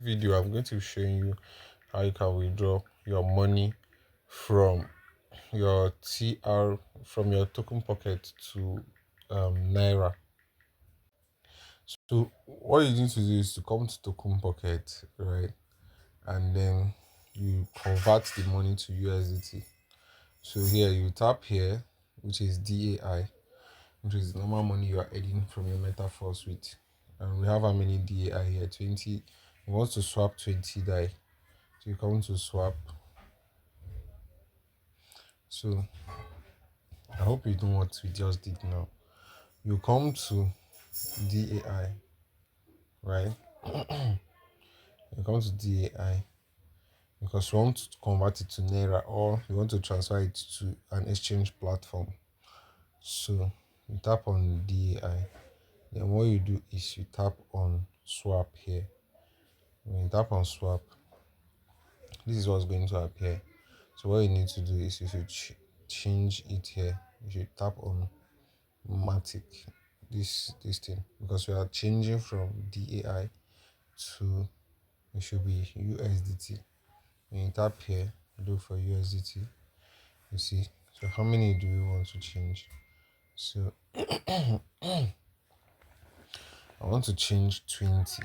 Video I'm going to be showing you how you can withdraw your money from your TR from your token pocket to Naira. So what you need to do is to come to token pocket, right? And then you convert the money to USDT. So here you tap here, which is DAI, which is the normal money you are adding from your metaphors with. And we have how many DAI here? 20. You want to swap 20 DAI. So you come to swap. So I hope you know what we just did now. You come to DAI, right? You come to DAI because you want to convert it to Naira or you want to transfer it to an exchange platform. So you tap on DAI. Then what you do is you tap on swap here. When you tap on swap, this is what's going to appear. So what you need to do is you should change it here. You should tap on Matic, this thing, because we are changing from DAI to it should be USDT. When you tap here, look for USDT. You see. So how many do you want to change? So I want to change 20.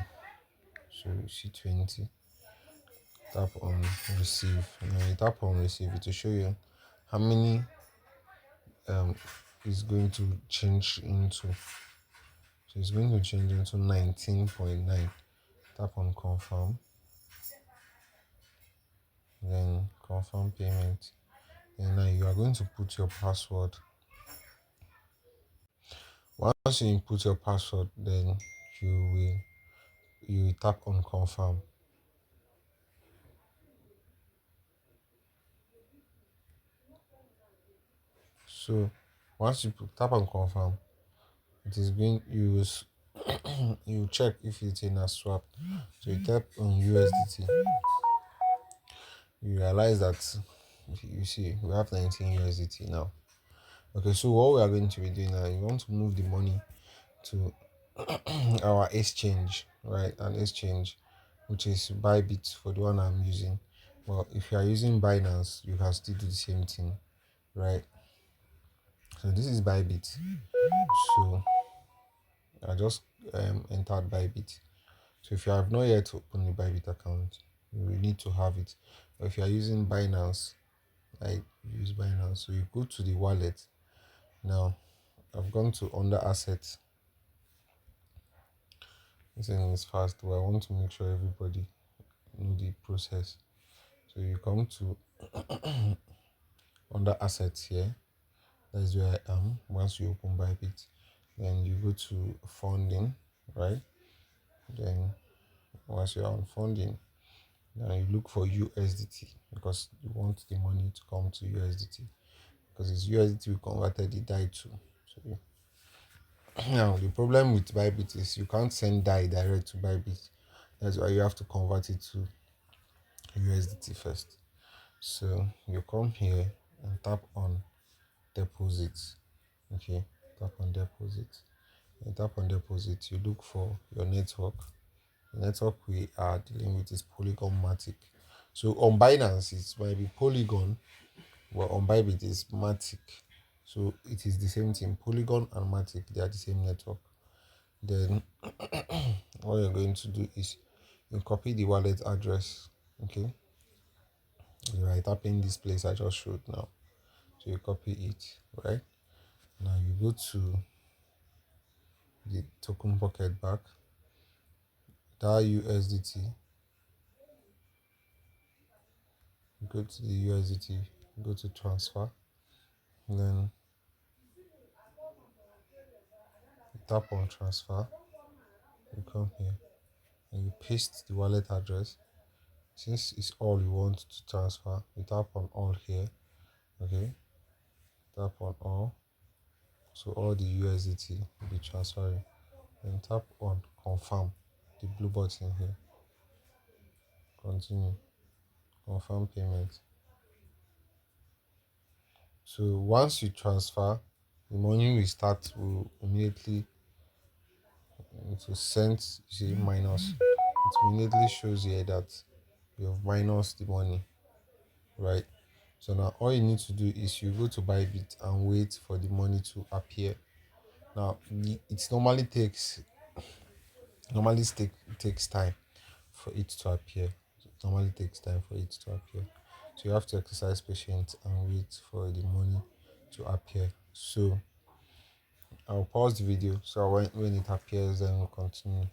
So you see 20. Tap on receive. When you tap on receive, it will show you how many is going to change into. So it's going to change into 19.9. Tap on confirm. Then confirm payment. Then now you are going to put your password. Once you input your password, then you tap on confirm. So once you tap on confirm, it is going you check if it's in a swap. So you tap on USDT. You realize that you see we have 19 USDT now. Okay, so what we are going to be doing now, you want to move the money to our exchange, right? An exchange, which is Bybit for the one I'm using. Well, if you are using Binance, you can still do the same thing, right? So this is Bybit. So I just entered Bybit. So if you have not yet opened a Bybit account, you will need to have it. But if you are using Binance, I use Binance. So you go to the wallet. Now I've gone to under assets. This thing is fast, but I want to make sure everybody know the process. So you come to under assets here. That's where I am. Once you open Bybit, then you go to funding, right? Then once you're on funding, now you look for USDT because you want the money to come to USDT because it's USDT we converted the DAI to. So now the problem with Bybit is you can't send DAI direct to Bybit. That's why you have to convert it to USDT first. So you come here and tap on deposit. Okay, tap on deposit. You tap on deposit, you look for your network. The network we are dealing with is Polygon Matic. So on Binance it might be Polygon, but on Bybit is Matic. So it is the same thing. Polygon and Matic, they are the same network. Then what you're going to do is you copy the wallet address. Okay, you are tapping this place I just showed now. So you copy it, right? Now you go to the token pocket back, that USDT, go to the USDT, go to transfer, then you tap on transfer, you come here and you paste the wallet address. Since it's all you want to transfer, you tap on all here, okay? Tap on all, so all the USDT will be transferring. Then tap on confirm, the blue button here, continue, confirm payment. So once you transfer, the money will immediately to send, you see minus, it immediately shows here that you've minus the money, right? So now all you need to do is you go to Bybit and wait for the money to appear. Now it takes time for it to appear. It normally takes time for it to appear. So you have to exercise patience and wait for the money to appear. So I'll pause the video so when it appears then we'll continue.